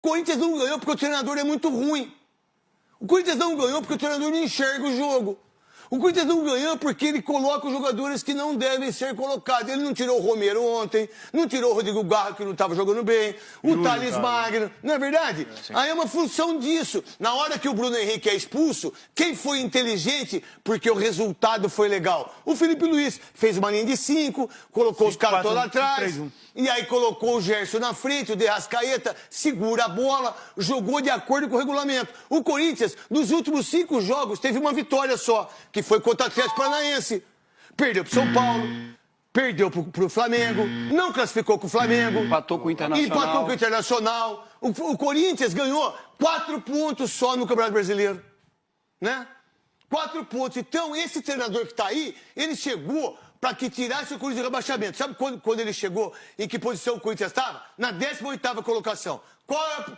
O Corinthians não ganhou porque o treinador é muito ruim. O Corinthians não ganhou porque o treinador não enxerga o jogo. O Corinthians não ganhou porque ele coloca os jogadores que não devem ser colocados. Ele não tirou o Romero ontem, não tirou o Rodrigo Garro, que não estava jogando bem, o Thales Magno, não é verdade? Aí é uma função disso. Na hora que o Bruno Henrique é expulso, quem foi inteligente porque o resultado foi legal? O Felipe Luiz fez uma linha de 5, colocou os caras todos lá atrás, e aí colocou o Gerson na frente, o De Arrascaeta segura a bola, jogou de acordo com o regulamento. O Corinthians, nos últimos 5 jogos, teve uma vitória só, que foi contra o Atlético Paranaense. Perdeu pro São Paulo, perdeu pro Flamengo, não classificou com o Flamengo. Empatou com o Internacional. Empatou com o Internacional. O Corinthians ganhou 4 pontos só no Campeonato Brasileiro. Né? 4 pontos. Então, esse treinador que está aí, ele chegou para que tirasse o Corinthians do rebaixamento. Sabe quando ele chegou, em que posição o Corinthians estava? Na 18ª colocação. Qual é